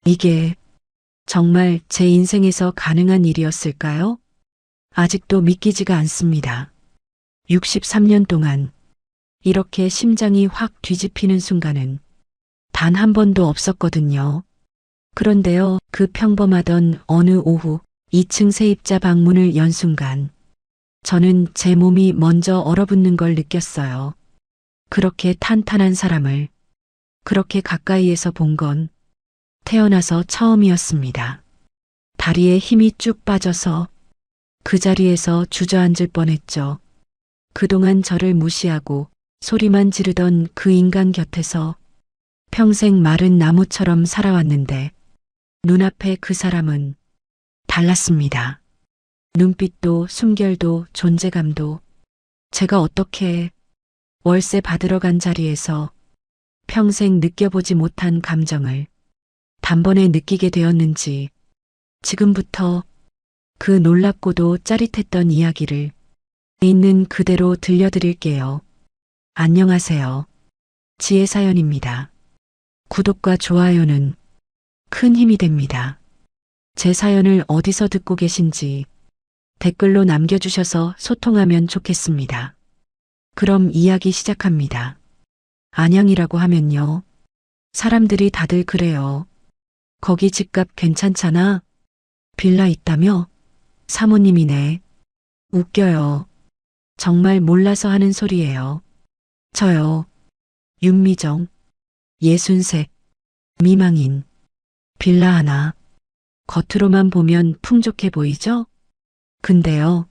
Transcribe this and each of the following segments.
이게 정말 제 인생에서 가능한 일이었을까요? 아직도 믿기지가 않습니다. 63년 동안 이렇게 심장이 확 뒤집히는 순간은 단 한 번도 없었거든요. 그런데요, 그 평범하던 어느 오후 2층 세입자 방문을 연 순간 저는 제 몸이 먼저 얼어붙는 걸 느꼈어요. 그렇게 탄탄한 사람을 그렇게 가까이에서 본 건 태어나서 처음이었습니다. 다리에 힘이 쭉 빠져서 그 자리에서 주저앉을 뻔했죠. 그동안 저를 무시하고 소리만 지르던 그 인간 곁에서 평생 마른 나무처럼 살아왔는데 눈앞에 그 사람은 달랐습니다. 눈빛도 숨결도 존재감도 제가 어떻게 월세 받으러 간 자리에서 평생 느껴보지 못한 감정을 단번에 느끼게 되었는지 지금부터 그 놀랍고도 짜릿했던 이야기를 있는 그대로 들려드릴게요. 안녕하세요. 지혜사연입니다. 구독과 좋아요는 큰 힘이 됩니다. 제 사연을 어디서 듣고 계신지 댓글로 남겨주셔서 소통하면 좋겠습니다. 그럼 이야기 시작합니다. 안양이라고 하면요. 사람들이 다들 그래요. 거기 집값 괜찮잖아. 빌라 있다며? 사모님이네. 웃겨요. 정말 몰라서 하는 소리예요. 저요. 윤미정. 63. 미망인. 빌라 하나. 겉으로만 보면 풍족해 보이죠? 근데요.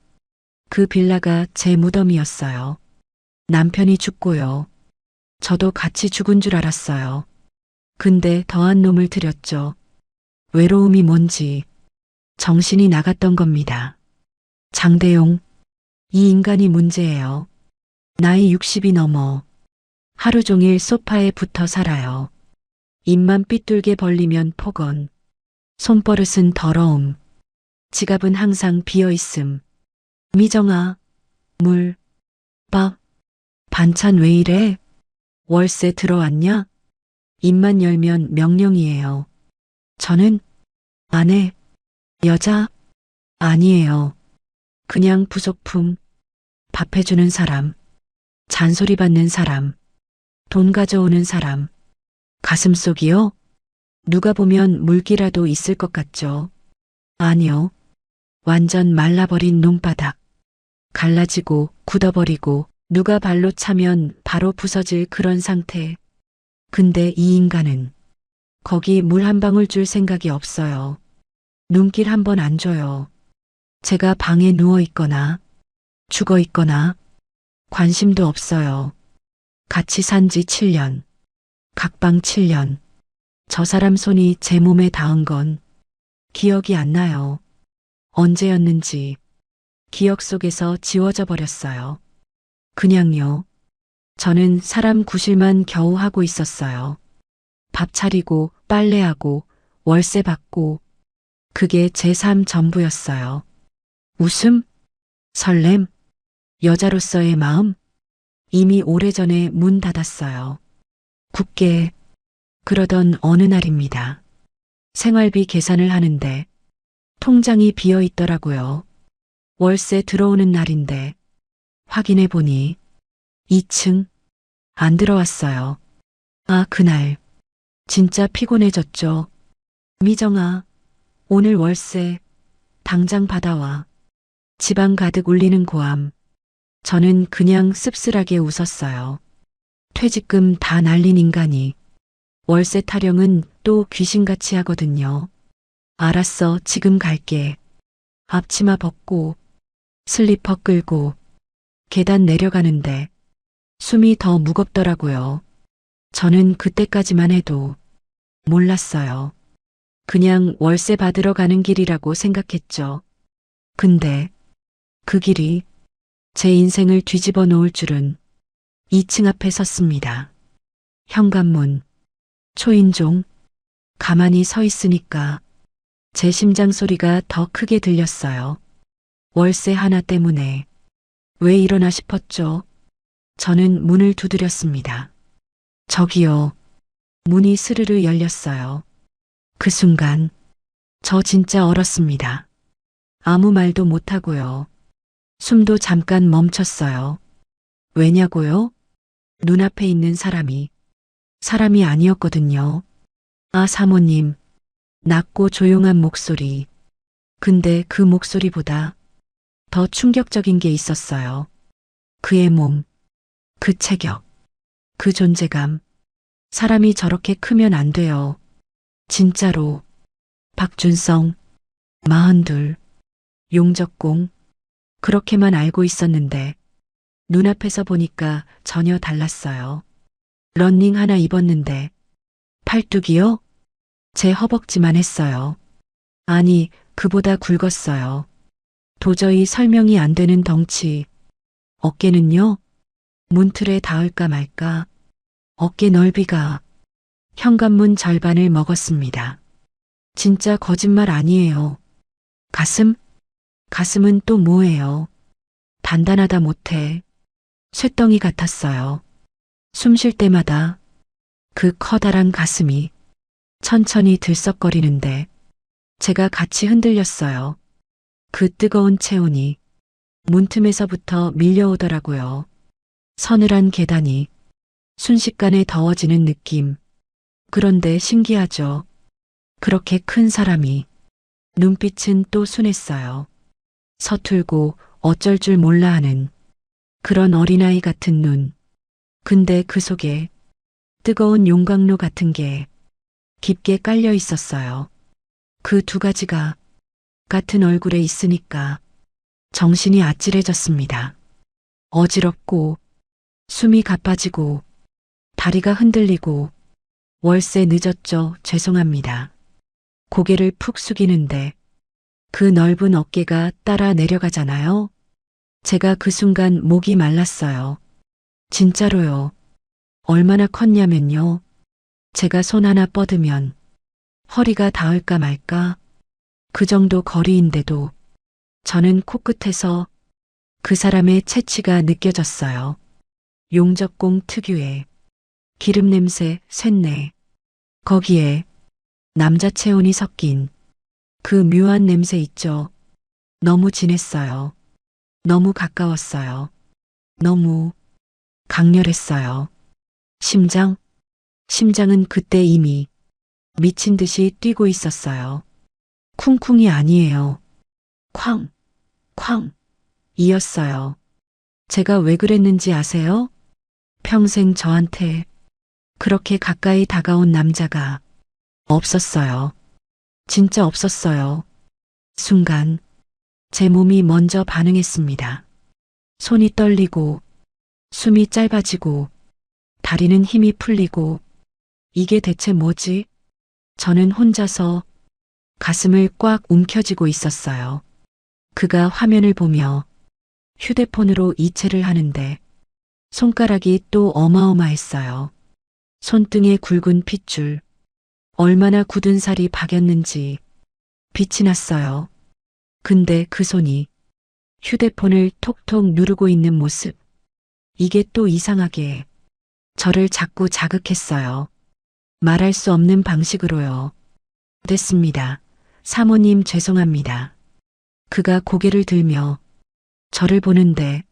그 빌라가 제 무덤이었어요. 남편이 죽고요. 저도 같이 죽은 줄 알았어요. 근데 더한 놈을 들였죠. 외로움이 뭔지 정신이 나갔던 겁니다. 장대용, 이 인간이 문제예요. 나이 60이 넘어 하루 종일 소파에 붙어 살아요. 입만 삐뚤게 벌리면 폭언, 손버릇은 더러움, 지갑은 항상 비어있음. 미정아, 물, 밥, 반찬 왜 이래? 월세 들어왔냐? 입만 열면 명령이에요. 저는 아내, 여자, 아니에요. 그냥 부속품, 밥 해주는 사람, 잔소리 받는 사람, 돈 가져오는 사람. 가슴속이요? 누가 보면 물기라도 있을 것 같죠? 아니요. 완전 말라버린 논바닥. 갈라지고 굳어버리고 누가 발로 차면 바로 부서질 그런 상태. 근데 이 인간은 거기 물 한 방울 줄 생각이 없어요. 눈길 한 번 안 줘요. 제가 방에 누워 있거나 죽어 있거나 관심도 없어요. 같이 산 지 7년. 각방 7년. 저 사람 손이 제 몸에 닿은 건 기억이 안 나요. 언제였는지 기억 속에서 지워져 버렸어요. 그냥요. 저는 사람 구실만 겨우 하고 있었어요. 밥 차리고 빨래하고 월세 받고 그게 제 삶 전부였어요. 웃음? 설렘? 여자로서의 마음? 이미 오래전에 문 닫았어요. 굳게 그러던 어느 날입니다. 생활비 계산을 하는데 통장이 비어 있더라고요. 월세 들어오는 날인데 확인해 보니 2층 안 들어왔어요. 아, 그날 진짜 피곤해졌죠. 미정아, 오늘 월세 당장 받아와. 지방 가득 울리는 고함. 저는 그냥 씁쓸하게 웃었어요. 퇴직금 다 날린 인간이 월세 타령은 또 귀신같이 하거든요. 알았어, 지금 갈게. 앞치마 벗고 슬리퍼 끌고 계단 내려가는데 숨이 더 무겁더라고요. 저는 그때까지만 해도 몰랐어요. 그냥 월세 받으러 가는 길이라고 생각했죠. 근데 그 길이 제 인생을 뒤집어 놓을 줄은 2층 앞에 섰습니다. 현관문, 초인종, 가만히 서 있으니까 제 심장 소리가 더 크게 들렸어요. 월세 하나 때문에 왜 이러나 싶었죠. 저는 문을 두드렸습니다. 저기요. 문이 스르르 열렸어요. 그 순간 저 진짜 얼었습니다. 아무 말도 못하고요. 숨도 잠깐 멈췄어요. 왜냐고요? 눈앞에 있는 사람이 아니었거든요. 아, 사모님. 낮고 조용한 목소리. 근데 그 목소리보다 더 충격적인 게 있었어요. 그의 몸, 그 체격, 그 존재감. 사람이 저렇게 크면 안 돼요. 진짜로. 박준성, 42, 용적공. 그렇게만 알고 있었는데 눈앞에서 보니까 전혀 달랐어요. 러닝 하나 입었는데 팔뚝이요? 제 허벅지만 했어요. 아니, 그보다 굵었어요. 도저히 설명이 안 되는 덩치. 어깨는요? 문틀에 닿을까 말까. 어깨 넓이가 현관문 절반을 먹었습니다. 진짜 거짓말 아니에요. 가슴은 또 뭐예요? 단단하다 못해 쇳덩이 같았어요. 숨 쉴 때마다 그 커다란 가슴이 천천히 들썩거리는데 제가 같이 흔들렸어요. 그 뜨거운 체온이 문틈에서부터 밀려오더라고요. 서늘한 계단이 순식간에 더워지는 느낌. 그런데 신기하죠. 그렇게 큰 사람이 눈빛은 또 순했어요. 서툴고 어쩔 줄 몰라 하는 그런 어린아이 같은 눈. 근데 그 속에 뜨거운 용광로 같은 게 깊게 깔려 있었어요. 그 두 가지가 같은 얼굴에 있으니까 정신이 아찔해졌습니다. 어지럽고 숨이 가빠지고 다리가 흔들리고 월세 늦었죠. 죄송합니다. 고개를 푹 숙이는데 그 넓은 어깨가 따라 내려가잖아요. 제가 그 순간 목이 말랐어요. 진짜로요. 얼마나 컸냐면요. 제가 손 하나 뻗으면 허리가 닿을까 말까. 그 정도 거리인데도 저는 코끝에서 그 사람의 체취가 느껴졌어요. 용적공 특유의 기름 냄새, 쇳내. 거기에 남자 체온이 섞인 그 묘한 냄새 있죠. 너무 진했어요. 너무 가까웠어요. 너무 강렬했어요. 심장은 그때 이미 미친 듯이 뛰고 있었어요. 쿵쿵이 아니에요. 쾅, 쾅, 이었어요. 제가 왜 그랬는지 아세요? 평생 저한테 그렇게 가까이 다가온 남자가 없었어요. 진짜 없었어요. 순간 제 몸이 먼저 반응했습니다. 손이 떨리고 숨이 짧아지고 다리는 힘이 풀리고 이게 대체 뭐지? 저는 혼자서 가슴을 꽉 움켜쥐고 있었어요. 그가 화면을 보며 휴대폰으로 이체를 하는데 손가락이 또 어마어마했어요. 손등에 굵은 핏줄, 얼마나 굳은 살이 박였는지 빛이 났어요. 근데 그 손이 휴대폰을 톡톡 누르고 있는 모습, 이게 또 이상하게 저를 자꾸 자극했어요. 말할 수 없는 방식으로요. 됐습니다. 사모님 죄송합니다. 그가 고개를 들며 저를 보는데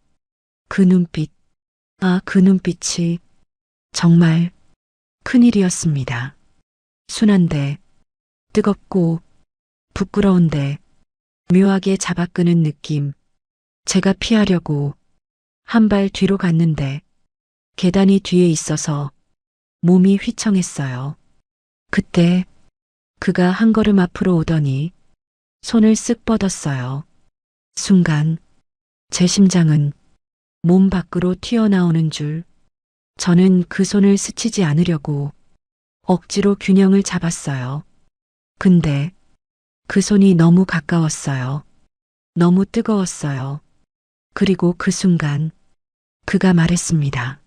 그 눈빛, 그 눈빛이 정말 큰일이었습니다. 순한데 뜨겁고 부끄러운데 묘하게 잡아끄는 느낌. 제가 피하려고 한 발 뒤로 갔는데 계단이 뒤에 있어서 몸이 휘청했어요. 그때 그가 한 걸음 앞으로 오더니 손을 쓱 뻗었어요. 순간 제 심장은 몸 밖으로 튀어나오는 줄. 저는 그 손을 스치지 않으려고 억지로 균형을 잡았어요. 근데 그 손이 너무 가까웠어요. 너무 뜨거웠어요. 그리고 그 순간 그가 말했습니다.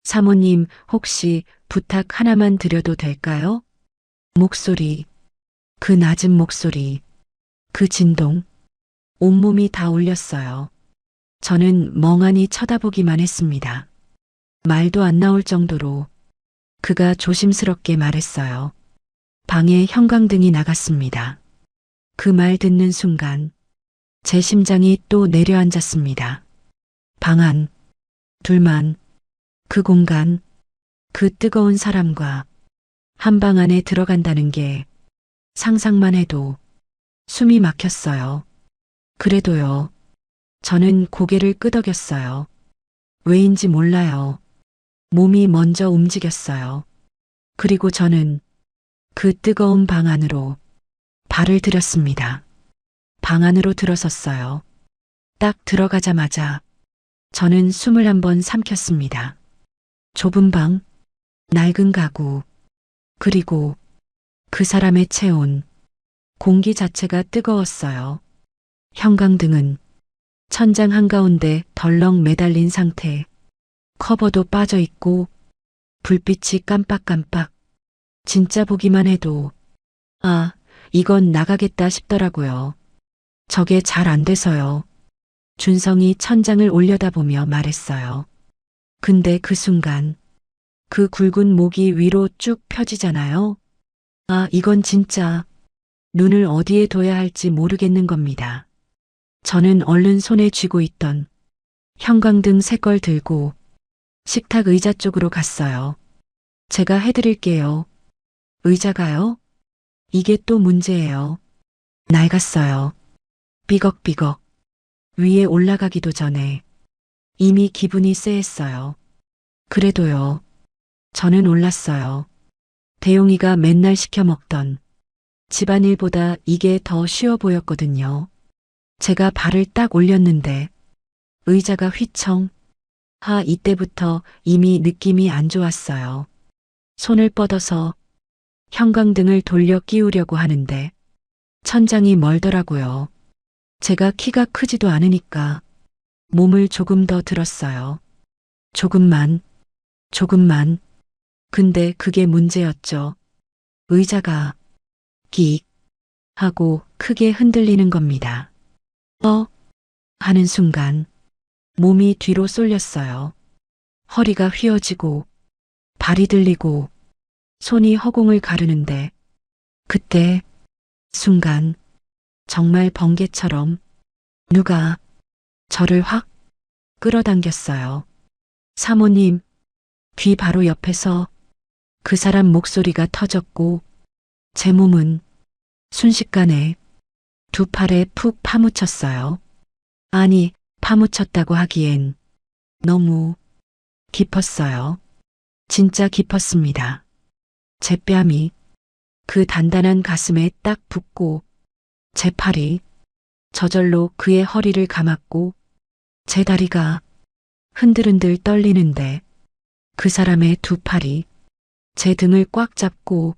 사모님, 혹시 부탁 하나만 드려도 될까요? 목소리, 그 낮은 목소리, 그 진동, 온몸이 다 울렸어요. 저는 멍하니 쳐다보기만 했습니다. 말도 안 나올 정도로 그가 조심스럽게 말했어요. 방에 형광등이 나갔습니다. 그 말 듣는 순간 제 심장이 또 내려앉았습니다. 방 안, 둘만, 그 공간, 그 뜨거운 사람과 한 방 안에 들어간다는 게 상상만 해도 숨이 막혔어요. 그래도요, 저는 고개를 끄덕였어요. 왜인지 몰라요. 몸이 먼저 움직였어요. 그리고 저는 그 뜨거운 방 안으로 발을 들였습니다. 방 안으로 들어섰어요. 딱 들어가자마자 저는 숨을 한번 삼켰습니다. 좁은 방, 낡은 가구, 그리고 그 사람의 체온, 공기 자체가 뜨거웠어요. 형광등은 천장 한가운데 덜렁 매달린 상태, 커버도 빠져 있고 불빛이 깜빡깜빡. 진짜 보기만 해도 아, 이건 나가겠다 싶더라고요. 저게 잘 안 돼서요. 준성이 천장을 올려다보며 말했어요. 근데 그 순간 그 굵은 목이 위로 쭉 펴지잖아요. 아, 이건 진짜 눈을 어디에 둬야 할지 모르겠는 겁니다. 저는 얼른 손에 쥐고 있던 형광등 새 걸 들고 식탁 의자 쪽으로 갔어요. 제가 해드릴게요. 의자가요? 이게 또 문제예요. 낡았어요. 삐걱삐걱. 위에 올라가기도 전에 이미 기분이 쎄했어요. 그래도요. 저는 올랐어요. 대용이가 맨날 시켜 먹던 집안일보다 이게 더 쉬워 보였거든요. 제가 발을 딱 올렸는데 의자가 휘청. 이때부터 이미 느낌이 안 좋았어요. 손을 뻗어서 형광등을 돌려 끼우려고 하는데 천장이 멀더라고요. 제가 키가 크지도 않으니까 몸을 조금 더 들었어요. 조금만, 조금만. 근데 그게 문제였죠. 의자가 끽 하고 크게 흔들리는 겁니다. 하는 순간 몸이 뒤로 쏠렸어요. 허리가 휘어지고 발이 들리고 손이 허공을 가르는데 그때 순간 정말 번개처럼 누가 저를 확 끌어당겼어요. 사모님, 귀 바로 옆에서 그 사람 목소리가 터졌고 제 몸은 순식간에 두 팔에 푹 파묻혔어요. 아니, 파묻혔다고 하기엔 너무 깊었어요. 진짜 깊었습니다. 제 뺨이 그 단단한 가슴에 딱 붙고 제 팔이 저절로 그의 허리를 감았고 제 다리가 흔들흔들 떨리는데 그 사람의 두 팔이 제 등을 꽉 잡고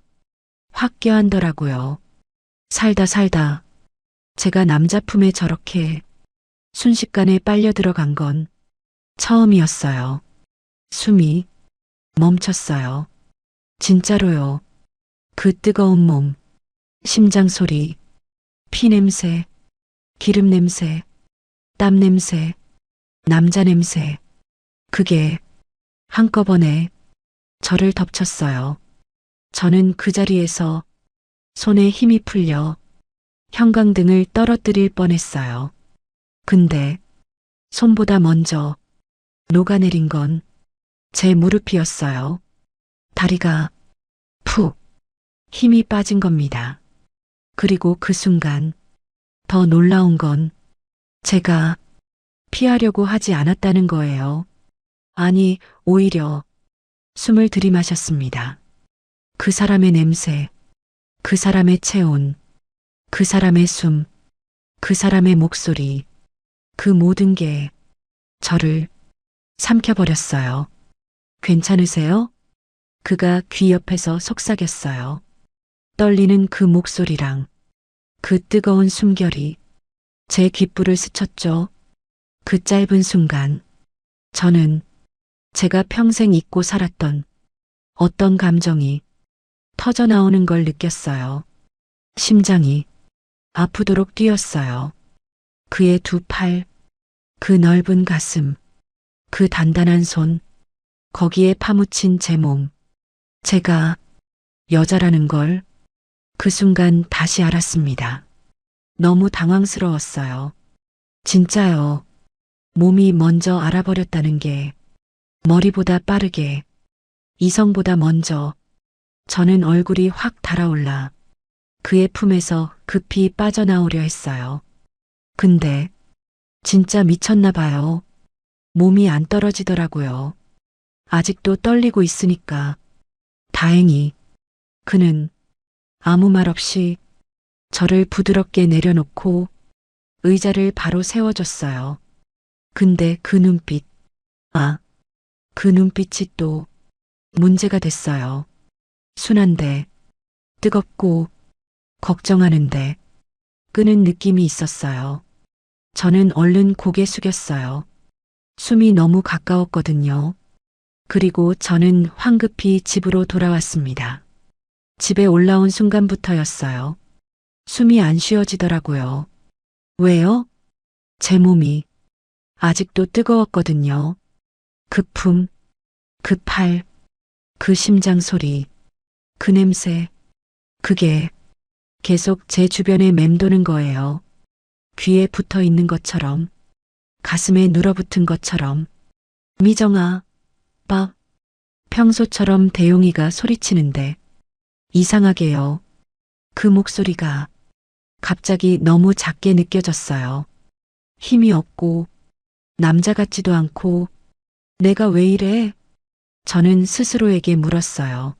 확 껴안더라고요. 살다 제가 남자 품에 저렇게 순식간에 빨려 들어간 건 처음이었어요. 숨이 멈췄어요. 진짜로요. 그 뜨거운 몸, 심장 소리, 피 냄새, 기름 냄새, 땀 냄새, 남자 냄새. 그게 한꺼번에 저를 덮쳤어요. 저는 그 자리에서 손에 힘이 풀려 형광등을 떨어뜨릴 뻔했어요. 근데 손보다 먼저 녹아내린 건 제 무릎이었어요. 다리가 푹 힘이 빠진 겁니다. 그리고 그 순간 더 놀라운 건 제가 피하려고 하지 않았다는 거예요. 아니, 오히려 숨을 들이마셨습니다. 그 사람의 냄새, 그 사람의 체온, 그 사람의 숨, 그 사람의 목소리, 그 모든 게 저를 삼켜버렸어요. 괜찮으세요? 그가 귀 옆에서 속삭였어요. 떨리는 그 목소리랑 그 뜨거운 숨결이 제 귓불을 스쳤죠. 그 짧은 순간 저는 제가 평생 잊고 살았던 어떤 감정이 터져나오는 걸 느꼈어요. 심장이 아프도록 뛰었어요. 그의 두 팔, 그 넓은 가슴, 그 단단한 손, 거기에 파묻힌 제 몸. 제가 여자라는 걸 그 순간 다시 알았습니다. 너무 당황스러웠어요. 진짜요. 몸이 먼저 알아버렸다는 게 머리보다 빠르게, 이성보다 먼저. 저는 얼굴이 확 달아올라 그의 품에서 급히 빠져나오려 했어요. 근데 진짜 미쳤나 봐요. 몸이 안 떨어지더라고요. 아직도 떨리고 있으니까. 다행히 그는 아무 말 없이 저를 부드럽게 내려놓고 의자를 바로 세워줬어요. 근데 그 눈빛, 그 눈빛이 또 문제가 됐어요. 순한데, 뜨겁고, 걱정하는데, 끄는 느낌이 있었어요. 저는 얼른 고개 숙였어요. 숨이 너무 가까웠거든요. 그리고 저는 황급히 집으로 돌아왔습니다. 집에 올라온 순간부터였어요. 숨이 안 쉬어지더라고요. 왜요? 제 몸이 아직도 뜨거웠거든요. 그 품, 그 팔, 그 심장 소리, 그 냄새, 그게 계속 제 주변에 맴도는 거예요. 귀에 붙어 있는 것처럼, 가슴에 눌어붙은 것처럼. 미정아, 빠. 평소처럼 대용이가 소리치는데 이상하게요. 그 목소리가 갑자기 너무 작게 느껴졌어요. 힘이 없고 남자 같지도 않고 내가 왜 이래? 저는 스스로에게 물었어요.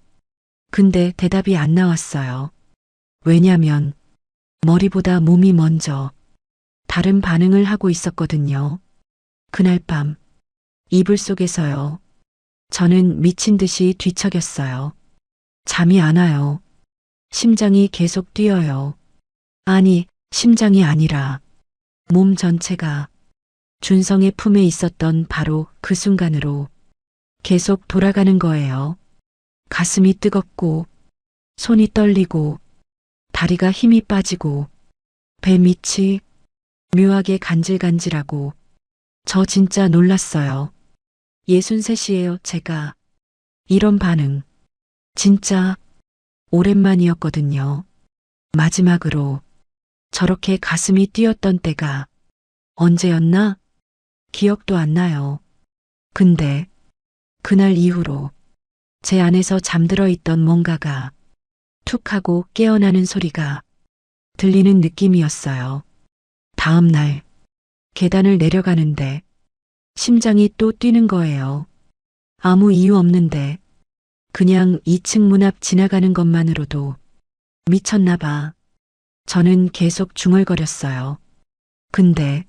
근데 대답이 안 나왔어요. 왜냐면 머리보다 몸이 먼저 다른 반응을 하고 있었거든요. 그날 밤 이불 속에서요. 저는 미친 듯이 뒤척였어요. 잠이 안 와요. 심장이 계속 뛰어요. 아니, 심장이 아니라 몸 전체가 준성의 품에 있었던 바로 그 순간으로 계속 돌아가는 거예요. 가슴이 뜨겁고, 손이 떨리고, 다리가 힘이 빠지고, 배 밑이 묘하게 간질간질하고, 저 진짜 놀랐어요. 63이에요, 제가. 이런 반응. 진짜 오랜만이었거든요. 마지막으로 저렇게 가슴이 뛰었던 때가 언제였나? 기억도 안 나요. 근데 그날 이후로 제 안에서 잠들어 있던 뭔가가 툭 하고 깨어나는 소리가 들리는 느낌이었어요. 다음 날 계단을 내려가는데 심장이 또 뛰는 거예요. 아무 이유 없는데 그냥 2층 문 앞 지나가는 것만으로도 미쳤나 봐. 저는 계속 중얼거렸어요. 근데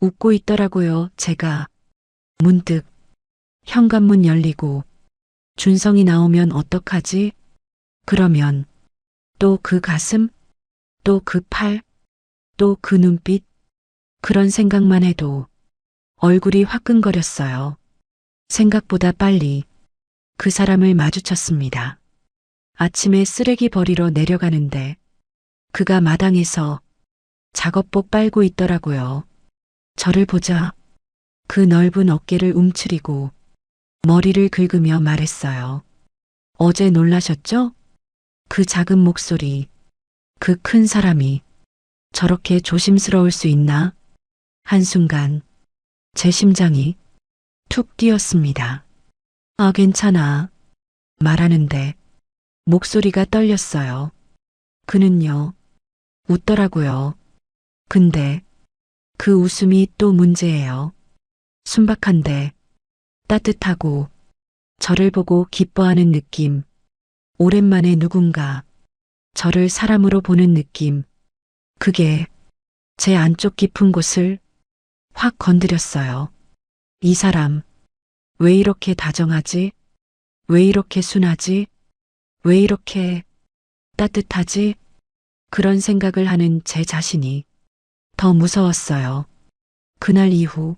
웃고 있더라고요, 제가. 문득 현관문 열리고 준성이 나오면 어떡하지? 그러면 또 그 가슴, 또 그 팔, 또 그 눈빛, 그런 생각만 해도 얼굴이 화끈거렸어요. 생각보다 빨리 그 사람을 마주쳤습니다. 아침에 쓰레기 버리러 내려가는데 그가 마당에서 작업복 빨고 있더라고요. 저를 보자 그 넓은 어깨를 움츠리고 머리를 긁으며 말했어요. 어제 놀라셨죠? 그 작은 목소리, 그 큰 사람이 저렇게 조심스러울 수 있나? 한순간 제 심장이 툭 뛰었습니다. 아, 괜찮아. 말하는데 목소리가 떨렸어요. 그는요, 웃더라고요. 근데 그 웃음이 또 문제예요. 순박한데 따뜻하고 저를 보고 기뻐하는 느낌. 오랜만에 누군가 저를 사람으로 보는 느낌. 그게 제 안쪽 깊은 곳을 확 건드렸어요. 이 사람, 왜 이렇게 다정하지? 왜 이렇게 순하지? 왜 이렇게 따뜻하지? 그런 생각을 하는 제 자신이 더 무서웠어요. 그날 이후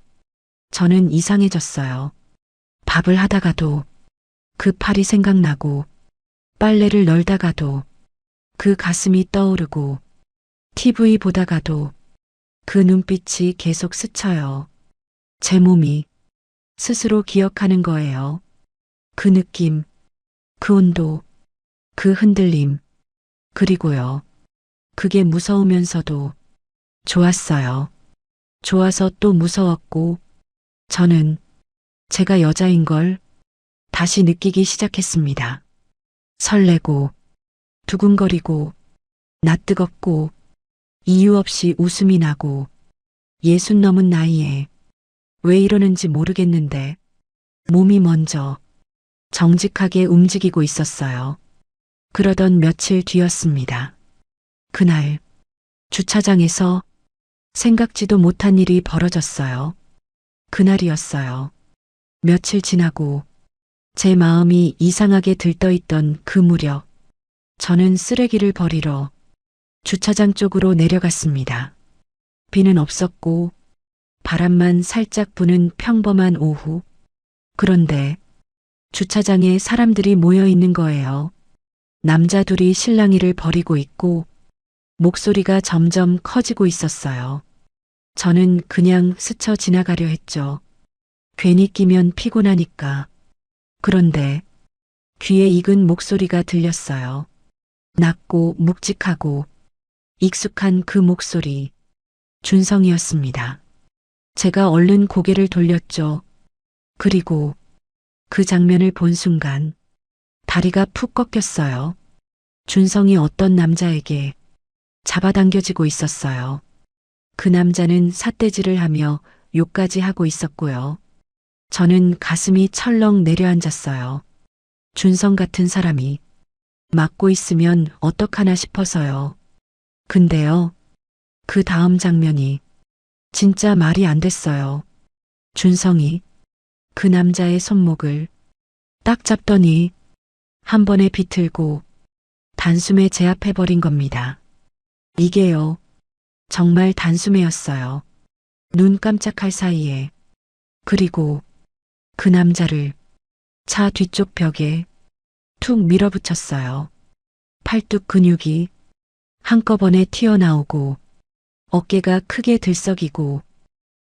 저는 이상해졌어요. 밥을 하다가도 그 팔이 생각나고 빨래를 널다가도 그 가슴이 떠오르고 TV 보다가도 그 눈빛이 계속 스쳐요. 제 몸이 스스로 기억하는 거예요. 그 느낌, 그 온도, 그 흔들림, 그리고요. 그게 무서우면서도 좋았어요. 좋아서 또 무서웠고, 저는 제가 여자인 걸 다시 느끼기 시작했습니다. 설레고, 두근거리고, 낯뜨겁고, 이유 없이 웃음이 나고, 60 넘은 나이에 왜 이러는지 모르겠는데, 몸이 먼저 정직하게 움직이고 있었어요. 그러던 며칠 뒤였습니다. 그날, 주차장에서 생각지도 못한 일이 벌어졌어요. 그날이었어요. 며칠 지나고 제 마음이 이상하게 들떠있던 그 무렵, 저는 쓰레기를 버리러 주차장 쪽으로 내려갔습니다. 비는 없었고 바람만 살짝 부는 평범한 오후. 그런데 주차장에 사람들이 모여 있는 거예요. 남자 둘이 실랑이를 벌이고 있고 목소리가 점점 커지고 있었어요. 저는 그냥 스쳐 지나가려 했죠. 괜히 끼면 피곤하니까. 그런데 귀에 익은 목소리가 들렸어요. 낮고 묵직하고 익숙한 그 목소리. 준성이었습니다. 제가 얼른 고개를 돌렸죠. 그리고 그 장면을 본 순간 다리가 푹 꺾였어요. 준성이 어떤 남자에게 잡아당겨지고 있었어요. 그 남자는 삿대질을 하며 욕까지 하고 있었고요. 저는 가슴이 철렁 내려앉았어요. 준성 같은 사람이 막고 있으면 어떡하나 싶어서요. 근데요, 그 다음 장면이 진짜 말이 안 됐어요. 준성이 그 남자의 손목을 딱 잡더니 한 번에 비틀고 단숨에 제압해버린 겁니다. 이게요, 정말 단숨에였어요. 눈 깜짝할 사이에. 그리고 그 남자를 차 뒤쪽 벽에 툭 밀어붙였어요. 팔뚝 근육이 한꺼번에 튀어나오고 어깨가 크게 들썩이고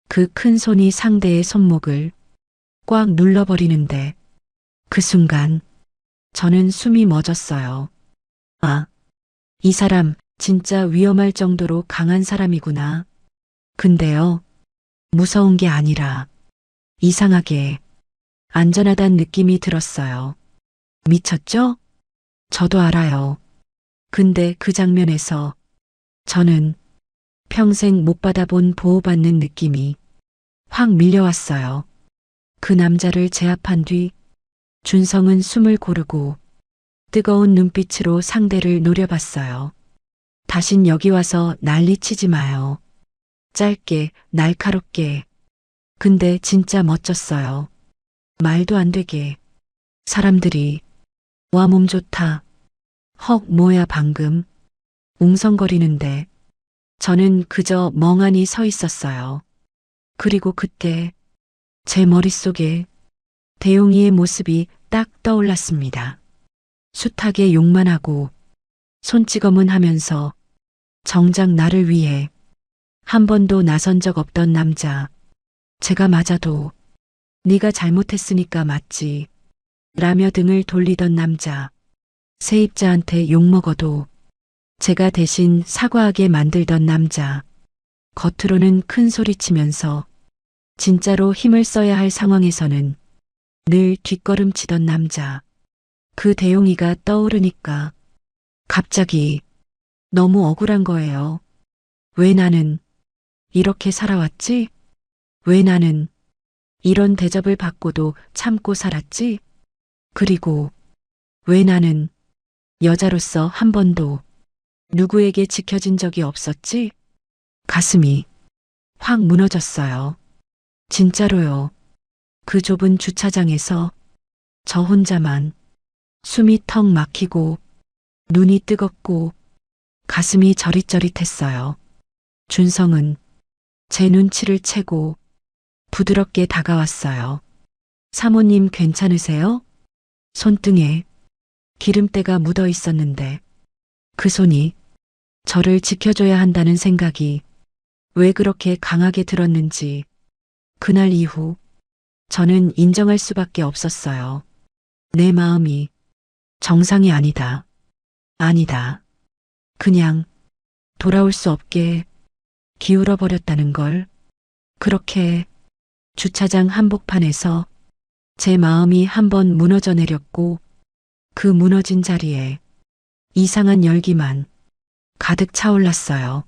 그 큰 손이 상대의 손목을 꽉 눌러버리는데 그 순간 저는 숨이 멎었어요. 아, 이 사람 진짜 위험할 정도로 강한 사람이구나. 근데요, 무서운 게 아니라 이상하게 안전하단 느낌이 들었어요. 미쳤죠? 저도 알아요. 근데 그 장면에서 저는 평생 못 받아본 보호받는 느낌이 확 밀려왔어요. 그 남자를 제압한 뒤 준성은 숨을 고르고 뜨거운 눈빛으로 상대를 노려봤어요. 다신 여기 와서 난리치지 마요. 짧게, 날카롭게. 근데 진짜 멋졌어요. 말도 안 되게. 사람들이 와 몸 좋다. 헉 뭐야 방금. 웅성거리는데 저는 그저 멍하니 서 있었어요. 그리고 그때 제 머릿속에 대용이의 모습이 딱 떠올랐습니다. 숱하게 욕만 하고 손찌검은 하면서 정작 나를 위해 한 번도 나선 적 없던 남자. 제가 맞아도 네가 잘못했으니까 맞지. 라며 등을 돌리던 남자. 세입자한테 욕먹어도 제가 대신 사과하게 만들던 남자. 겉으로는 큰 소리치면서 진짜로 힘을 써야 할 상황에서는 늘 뒷걸음치던 남자. 그 대용이가 떠오르니까 갑자기 너무 억울한 거예요. 왜 나는 이렇게 살아왔지? 왜 나는 이런 대접을 받고도 참고 살았지? 그리고 왜 나는 여자로서 한 번도 누구에게 지켜진 적이 없었지? 가슴이 확 무너졌어요. 진짜로요. 그 좁은 주차장에서 저 혼자만 숨이 턱 막히고 눈이 뜨겁고 가슴이 저릿저릿했어요. 준성은 제 눈치를 채고 부드럽게 다가왔어요. 사모님 괜찮으세요? 손등에 기름때가 묻어 있었는데 그 손이 저를 지켜줘야 한다는 생각이 왜 그렇게 강하게 들었는지 그날 이후 저는 인정할 수밖에 없었어요. 내 마음이 정상이 아니다. 아니다. 그냥 돌아올 수 없게 기울어 버렸다는 걸. 그렇게 주차장 한복판에서 제 마음이 한번 무너져 내렸고 그 무너진 자리에 이상한 열기만 가득 차올랐어요.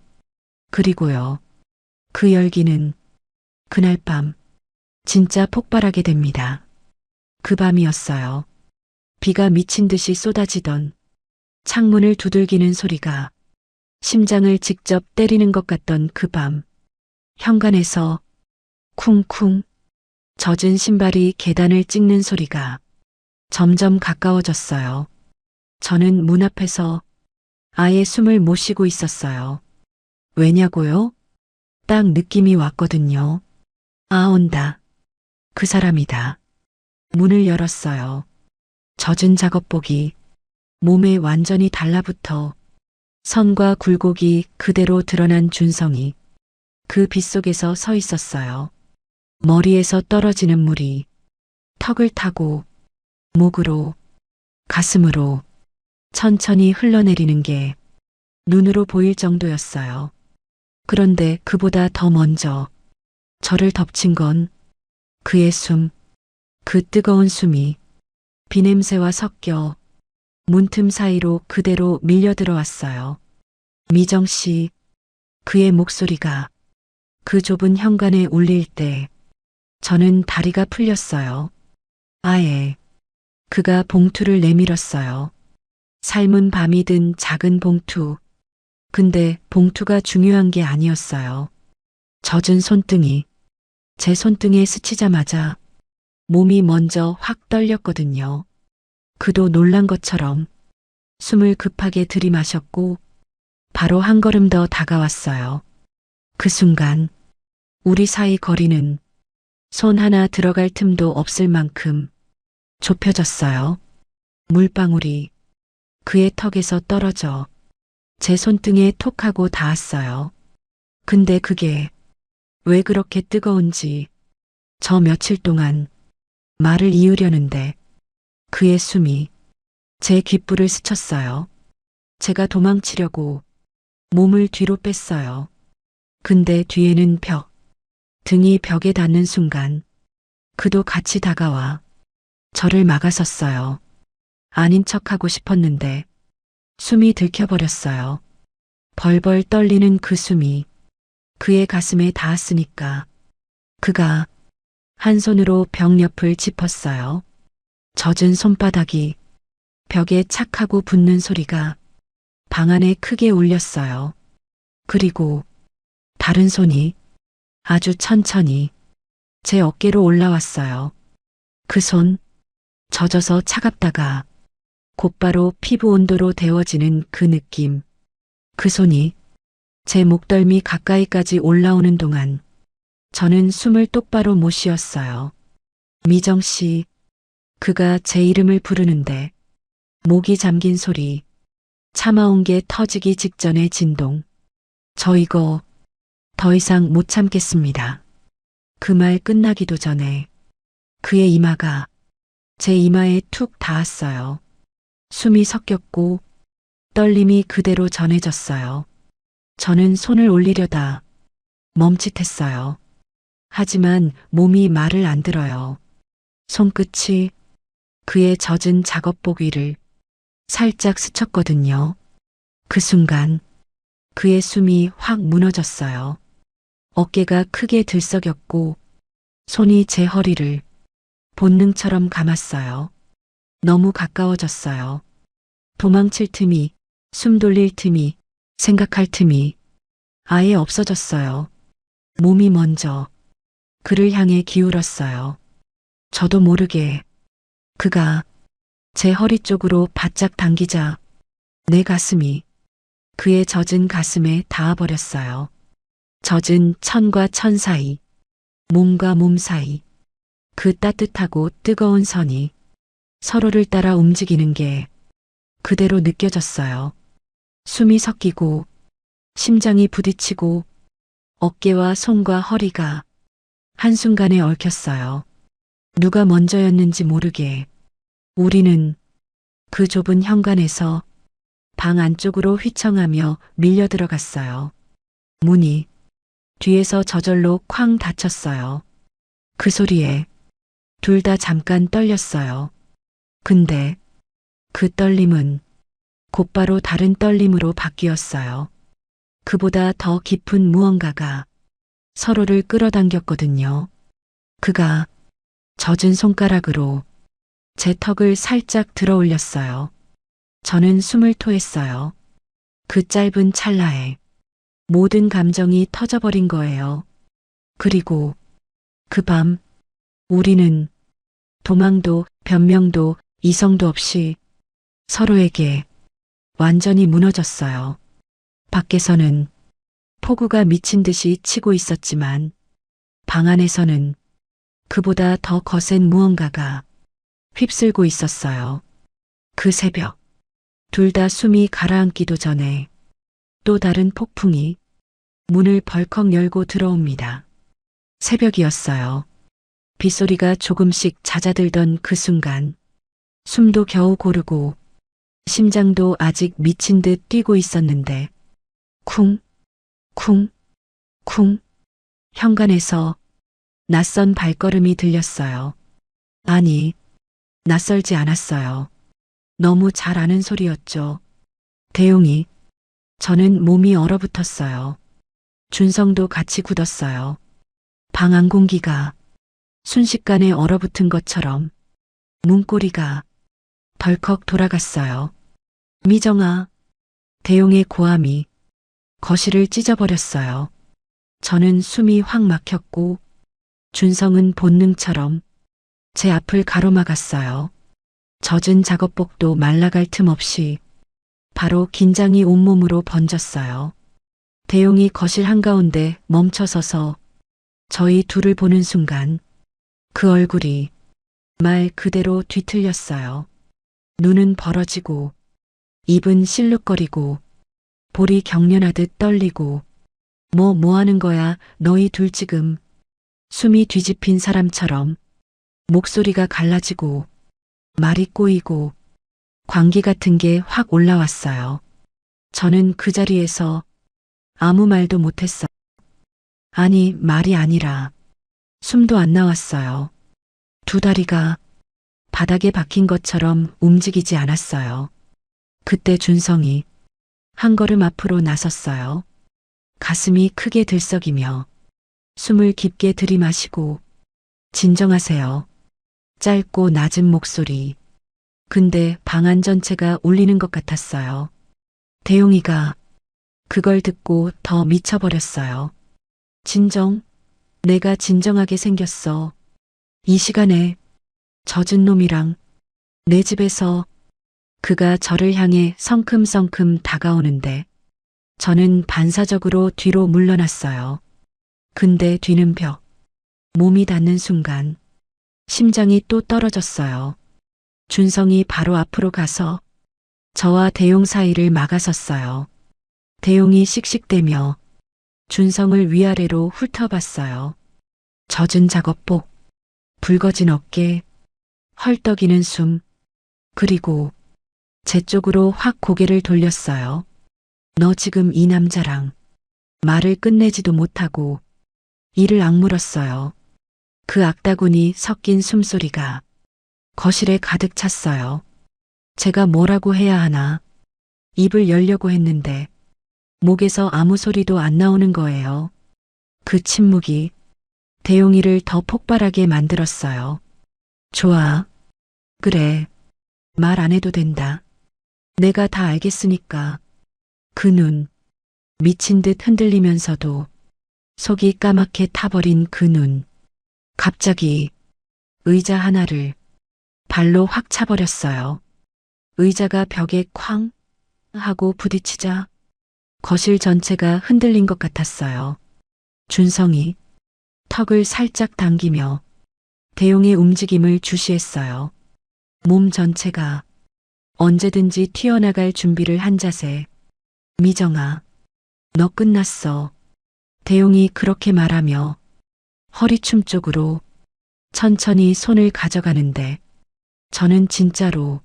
그리고요. 그 열기는 그날 밤 진짜 폭발하게 됩니다. 그 밤이었어요. 비가 미친 듯이 쏟아지던 창문을 두들기는 소리가 심장을 직접 때리는 것 같던 그 밤. 현관에서 쿵쿵 젖은 신발이 계단을 찍는 소리가 점점 가까워졌어요. 저는 문 앞에서 아예 숨을 못 쉬고 있었어요. 왜냐고요? 딱 느낌이 왔거든요. 아, 온다. 그 사람이다. 문을 열었어요. 젖은 작업복이 몸에 완전히 달라붙어 선과 굴곡이 그대로 드러난 준성이 그 빗속에서 서 있었어요. 머리에서 떨어지는 물이 턱을 타고 목으로, 가슴으로 천천히 흘러내리는 게 눈으로 보일 정도였어요. 그런데 그보다 더 먼저 저를 덮친 건 그의 숨, 그 뜨거운 숨이 비냄새와 섞여 문틈 사이로 그대로 밀려 들어왔어요. 미정 씨, 그의 목소리가 그 좁은 현관에 울릴 때 저는 다리가 풀렸어요. 아예 그가 봉투를 내밀었어요. 삶은 밤이 든 작은 봉투. 근데 봉투가 중요한 게 아니었어요. 젖은 손등이 제 손등에 스치자마자 몸이 먼저 확 떨렸거든요. 그도 놀란 것처럼 숨을 급하게 들이마셨고 바로 한 걸음 더 다가왔어요. 그 순간 우리 사이 거리는 손 하나 들어갈 틈도 없을 만큼 좁혀졌어요. 물방울이 그의 턱에서 떨어져 제 손등에 톡 하고 닿았어요. 근데 그게 왜 그렇게 뜨거운지 저 며칠 동안 말을 이으려는데 그의 숨이 제 귓불을 스쳤어요. 제가 도망치려고 몸을 뒤로 뺐어요. 근데 뒤에는 벽, 등이 벽에 닿는 순간 그도 같이 다가와 저를 막아섰어요. 아닌 척하고 싶었는데 숨이 들켜버렸어요. 벌벌 떨리는 그 숨이 그의 가슴에 닿았으니까 그가 한 손으로 벽 옆을 짚었어요. 젖은 손바닥이 벽에 착 하고 붙는 소리가 방 안에 크게 울렸어요. 그리고 다른 손이 아주 천천히 제 어깨로 올라왔어요. 그 손, 젖어서 차갑다가 곧바로 피부 온도로 데워지는 그 느낌. 그 손이 제 목덜미 가까이까지 올라오는 동안 저는 숨을 똑바로 못 쉬었어요. 미정 씨, 그가 제 이름을 부르는데 목이 잠긴 소리, 참아온 게 터지기 직전의 진동. 저 이거 더 이상 못 참겠습니다. 그 말 끝나기도 전에 그의 이마가 제 이마에 툭 닿았어요. 숨이 섞였고 떨림이 그대로 전해졌어요. 저는 손을 올리려다 멈칫했어요. 하지만 몸이 말을 안 들어요. 손끝이 그의 젖은 작업복 위를 살짝 스쳤거든요. 그 순간 그의 숨이 확 무너졌어요. 어깨가 크게 들썩였고 손이 제 허리를 본능처럼 감았어요. 너무 가까워졌어요. 도망칠 틈이, 숨 돌릴 틈이, 생각할 틈이 아예 없어졌어요. 몸이 먼저 그를 향해 기울었어요. 저도 모르게 그가 제 허리 쪽으로 바짝 당기자 내 가슴이 그의 젖은 가슴에 닿아버렸어요. 젖은 천과 천 사이, 몸과 몸 사이, 그 따뜻하고 뜨거운 선이 서로를 따라 움직이는 게 그대로 느껴졌어요. 숨이 섞이고 심장이 부딪히고 어깨와 손과 허리가 한순간에 얽혔어요. 누가 먼저였는지 모르게 우리는 그 좁은 현관에서 방 안쪽으로 휘청하며 밀려 들어갔어요. 문이 뒤에서 저절로 쾅 닫혔어요. 그 소리에 둘 다 잠깐 떨렸어요. 근데 그 떨림은 곧바로 다른 떨림으로 바뀌었어요. 그보다 더 깊은 무언가가 서로를 끌어당겼거든요. 그가 젖은 손가락으로 제 턱을 살짝 들어 올렸어요. 저는 숨을 토했어요. 그 짧은 찰나에 모든 감정이 터져버린 거예요. 그리고 그 밤 우리는 도망도 변명도 이성도 없이 서로에게 완전히 무너졌어요. 밖에서는 폭우가 미친 듯이 치고 있었지만 방 안에서는 그보다 더 거센 무언가가 휩쓸고 있었어요. 그 새벽 둘 다 숨이 가라앉기도 전에 또 다른 폭풍이 문을 벌컥 열고 들어옵니다. 새벽이었어요. 빗소리가 조금씩 잦아들던 그 순간 숨도 겨우 고르고 심장도 아직 미친 듯 뛰고 있었는데 쿵, 쿵, 쿵 현관에서 낯선 발걸음이 들렸어요. 아니, 낯설지 않았어요. 너무 잘 아는 소리였죠. 대용이. 저는 몸이 얼어붙었어요. 준성도 같이 굳었어요. 방 안 공기가 순식간에 얼어붙은 것처럼 문고리가 덜컥 돌아갔어요. 미정아. 대용의 고함이 거실을 찢어버렸어요. 저는 숨이 확 막혔고 준성은 본능처럼 제 앞을 가로막았어요. 젖은 작업복도 말라갈 틈 없이 바로 긴장이 온몸으로 번졌어요. 대용이 거실 한가운데 멈춰서서 저희 둘을 보는 순간 그 얼굴이 말 그대로 뒤틀렸어요. 눈은 벌어지고 입은 실룩거리고 볼이 경련하듯 떨리고 뭐 하는 거야 너희 둘 지금. 숨이 뒤집힌 사람처럼 목소리가 갈라지고 말이 꼬이고 광기 같은 게 확 올라왔어요. 저는 그 자리에서 아무 말도 못했어요. 아니, 말이 아니라 숨도 안 나왔어요. 두 다리가 바닥에 박힌 것처럼 움직이지 않았어요. 그때 준성이 한 걸음 앞으로 나섰어요. 가슴이 크게 들썩이며 숨을 깊게 들이마시고 진정하세요. 짧고 낮은 목소리. 근데 방 안 전체가 울리는 것 같았어요. 대용이가 그걸 듣고 더 미쳐버렸어요. 진정? 내가 진정하게 생겼어. 이 시간에 젖은 놈이랑 내 집에서. 그가 저를 향해 성큼성큼 다가오는데 저는 반사적으로 뒤로 물러났어요. 근데 뒤는 벽. 몸이 닿는 순간 심장이 또 떨어졌어요. 준성이 바로 앞으로 가서 저와 대용 사이를 막아섰어요. 대용이 씩씩대며 준성을 위아래로 훑어봤어요. 젖은 작업복, 붉어진 어깨, 헐떡이는 숨, 그리고 제 쪽으로 확 고개를 돌렸어요. 너 지금 이 남자랑. 말을 끝내지도 못하고 이를 악물었어요. 그 악다구니 섞인 숨소리가 거실에 가득 찼어요. 제가 뭐라고 해야 하나. 입을 열려고 했는데 목에서 아무 소리도 안 나오는 거예요. 그 침묵이 대용이를 더 폭발하게 만들었어요. 좋아. 그래. 말 안 해도 된다. 내가 다 알겠으니까. 그 눈. 미친 듯 흔들리면서도 속이 까맣게 타버린 그 눈. 갑자기 의자 하나를 발로 확 차버렸어요. 의자가 벽에 쾅 하고 부딪히자 거실 전체가 흔들린 것 같았어요. 준성이 턱을 살짝 당기며 대용의 움직임을 주시했어요. 몸 전체가 언제든지 튀어나갈 준비를 한 자세. 미정아, 너 끝났어. 대용이 그렇게 말하며 허리춤 쪽으로 천천히 손을 가져가는데 저는 진짜로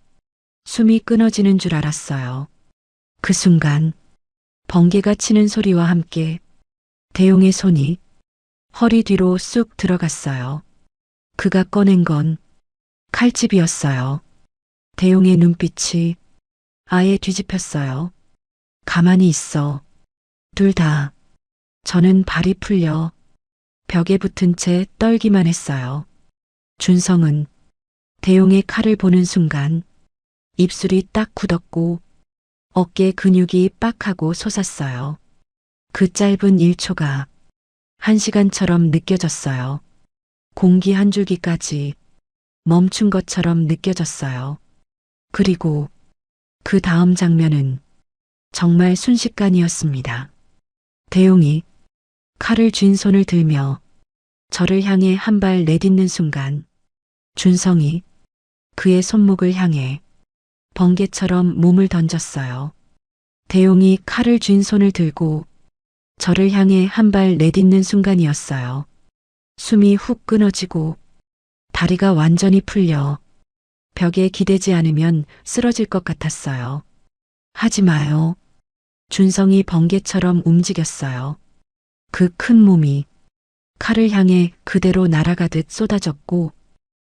숨이 끊어지는 줄 알았어요. 그 순간 번개가 치는 소리와 함께 대용의 손이 허리 뒤로 쑥 들어갔어요. 그가 꺼낸 건 칼집이었어요. 대용의 눈빛이 아예 뒤집혔어요. 가만히 있어. 둘 다. 저는 발이 풀려 벽에 붙은 채 떨기만 했어요. 준성은 대용의 칼을 보는 순간 입술이 딱 굳었고 어깨 근육이 빡하고 솟았어요. 그 짧은 1초가 1시간처럼 느껴졌어요. 공기 한 줄기까지 멈춘 것처럼 느껴졌어요. 그리고 그 다음 장면은 정말 순식간이었습니다. 대용이 칼을 쥔 손을 들며 저를 향해 한 발 내딛는 순간 준성이 그의 손목을 향해 번개처럼 몸을 던졌어요. 대용이 칼을 쥔 손을 들고 저를 향해 한 발 내딛는 순간이었어요. 숨이 훅 끊어지고 다리가 완전히 풀려 벽에 기대지 않으면 쓰러질 것 같았어요. 하지 마요. 준성이 번개처럼 움직였어요. 그 큰 몸이 칼을 향해 그대로 날아가듯 쏟아졌고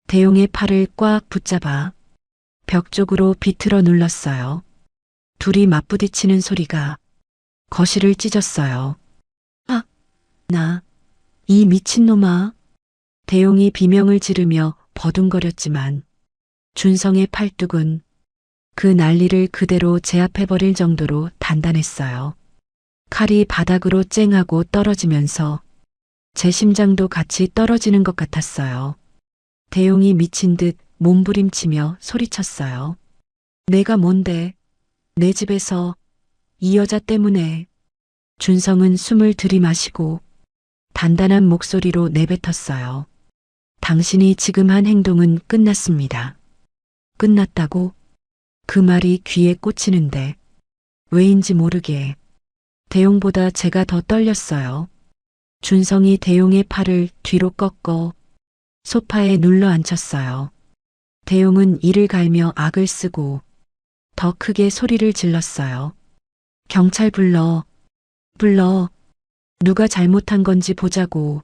대용의 팔을 꽉 붙잡아 벽 쪽으로 비틀어 눌렀어요. 둘이 맞부딪히는 소리가 거실을 찢었어요. 아, 이 미친놈아. 대용이 비명을 지르며 버둥거렸지만 준성의 팔뚝은 그 난리를 그대로 제압해버릴 정도로 단단했어요. 칼이 바닥으로 쨍하고 떨어지면서 제 심장도 같이 떨어지는 것 같았어요. 대용이 미친 듯 몸부림치며 소리쳤어요. 내가 뭔데? 내 집에서 이 여자 때문에. 준성은 숨을 들이마시고 단단한 목소리로 내뱉었어요. 당신이 지금 한 행동은 끝났습니다. 끝났다고? 그 말이 귀에 꽂히는데 왜인지 모르게 대용보다 제가 더 떨렸어요. 준성이 대용의 팔을 뒤로 꺾어 소파에 눌러 앉혔어요. 대용은 이를 갈며 악을 쓰고 더 크게 소리를 질렀어요. 경찰 불러. 누가 잘못한 건지 보자고.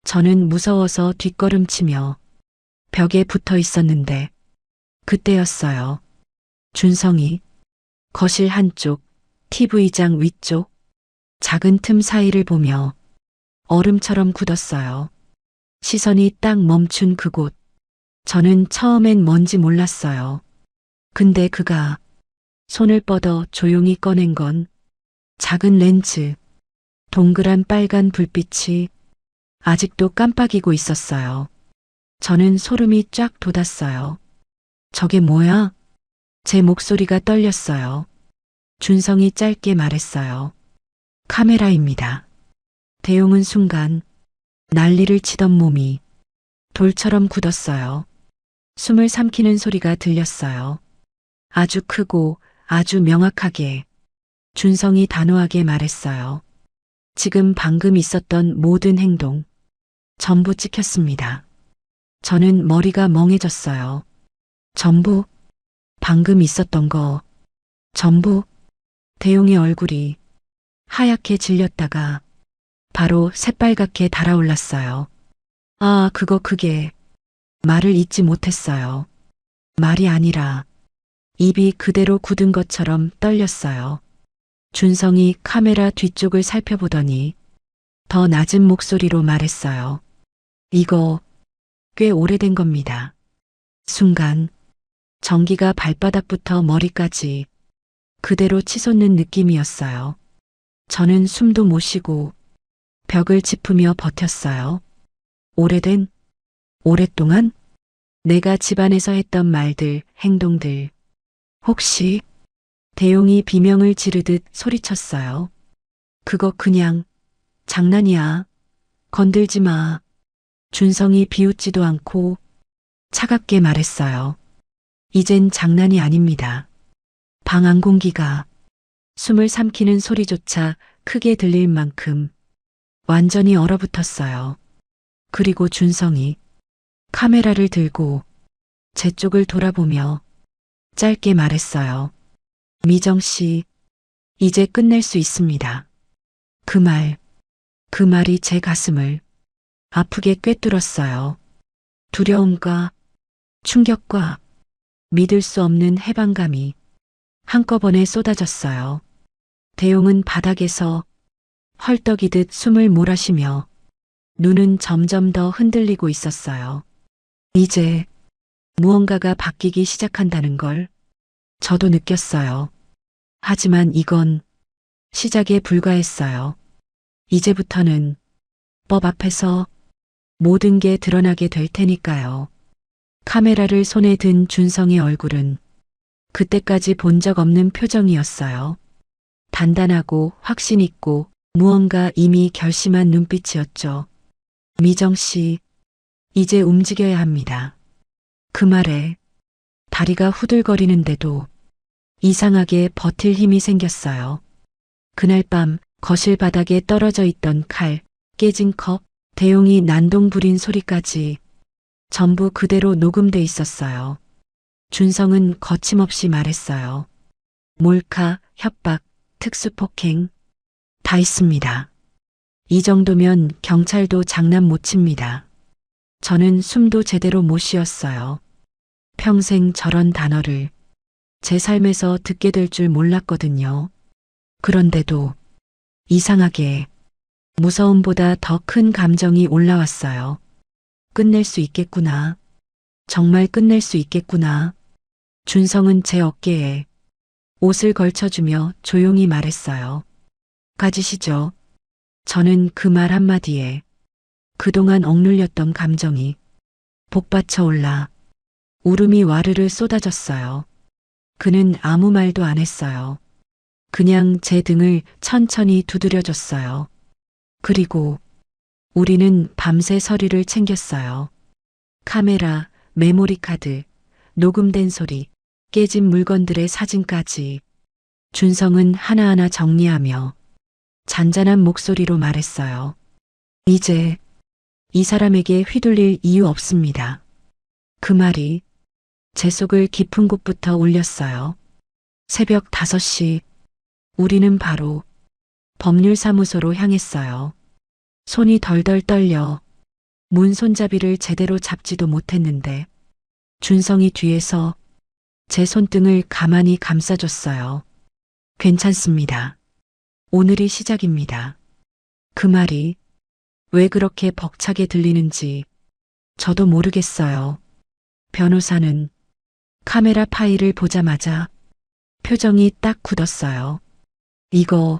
저는 무서워서 뒷걸음치며 벽에 붙어 있었는데 그때였어요. 준성이 거실 한쪽, TV장 위쪽, 작은 틈 사이를 보며 얼음처럼 굳었어요. 시선이 딱 멈춘 그곳. 저는 처음엔 뭔지 몰랐어요. 근데 그가 손을 뻗어 조용히 꺼낸 건 작은 렌즈, 동그란 빨간 불빛이 아직도 깜빡이고 있었어요. 저는 소름이 쫙 돋았어요. 저게 뭐야? 제 목소리가 떨렸어요. 준성이 짧게 말했어요. 카메라입니다. 대용은 순간 난리를 치던 몸이 돌처럼 굳었어요. 숨을 삼키는 소리가 들렸어요. 아주 크고 아주 명확하게 준성이 단호하게 말했어요. 지금 방금 있었던 모든 행동 전부 찍혔습니다. 저는 머리가 멍해졌어요. 전부? 방금 있었던 거 전부? 대용의 얼굴이 하얗게 질렸다가 바로 새빨갛게 달아올랐어요. 아, 그게 말을 잇지 못했어요. 말이 아니라 입이 그대로 굳은 것처럼 떨렸어요. 준성이 카메라 뒤쪽을 살펴보더니 더 낮은 목소리로 말했어요. 이거 꽤 오래된 겁니다. 순간 전기가 발바닥부터 머리까지 그대로 치솟는 느낌이었어요. 저는 숨도 못 쉬고 벽을 짚으며 버텼어요. 오랫동안 내가 집안에서 했던 말들, 행동들. 혹시 대용이 비명을 지르듯 소리쳤어요. 그거 그냥 장난이야. 건들지 마. 준성이 비웃지도 않고 차갑게 말했어요. 이젠 장난이 아닙니다. 방 안 공기가 숨을 삼키는 소리조차 크게 들릴 만큼 완전히 얼어붙었어요. 그리고 준성이 카메라를 들고 제 쪽을 돌아보며 짧게 말했어요. 미정 씨, 이제 끝낼 수 있습니다. 그 말이 제 가슴을 아프게 꿰뚫었어요. 두려움과 충격과 믿을 수 없는 해방감이 한꺼번에 쏟아졌어요. 대용은 바닥에서 헐떡이듯 숨을 몰아쉬며 눈은 점점 더 흔들리고 있었어요. 이제 무언가가 바뀌기 시작한다는 걸 저도 느꼈어요. 하지만 이건 시작에 불과했어요. 이제부터는 법 앞에서 모든 게 드러나게 될 테니까요. 카메라를 손에 든 준성의 얼굴은 그때까지 본 적 없는 표정이었어요. 단단하고 확신 있고 무언가 이미 결심한 눈빛이었죠. 미정 씨, 이제 움직여야 합니다. 그 말에 다리가 후들거리는데도 이상하게 버틸 힘이 생겼어요. 그날 밤 거실 바닥에 떨어져 있던 칼, 깨진 컵, 대용이 난동 부린 소리까지 전부 그대로 녹음돼 있었어요. 준성은 거침없이 말했어요. 몰카, 협박, 특수폭행, 다 있습니다. 이 정도면 경찰도 장난 못 칩니다. 저는 숨도 제대로 못 쉬었어요. 평생 저런 단어를 제 삶에서 듣게 될 줄 몰랐거든요. 그런데도 이상하게 무서움보다 더 큰 감정이 올라왔어요. 끝낼 수 있겠구나. 정말 끝낼 수 있겠구나. 준성은 제 어깨에 옷을 걸쳐주며 조용히 말했어요. 가지시죠. 저는 그 말 한마디에 그동안 억눌렸던 감정이 복받쳐 올라 울음이 와르르 쏟아졌어요. 그는 아무 말도 안 했어요. 그냥 제 등을 천천히 두드려줬어요. 그리고 우리는 밤새 서류를 챙겼어요. 카메라, 메모리 카드, 녹음된 소리, 깨진 물건들의 사진까지. 준성은 하나하나 정리하며 잔잔한 목소리로 말했어요. 이제 이 사람에게 휘둘릴 이유 없습니다. 그 말이 제 속을 깊은 곳부터 울렸어요. 새벽 5시, 우리는 바로 법률사무소로 향했어요. 손이 덜덜 떨려 문 손잡이를 제대로 잡지도 못했는데 준성이 뒤에서 제 손등을 가만히 감싸줬어요. 괜찮습니다. 오늘이 시작입니다. 그 말이 왜 그렇게 벅차게 들리는지 저도 모르겠어요. 변호사는 카메라 파일을 보자마자 표정이 딱 굳었어요. 이거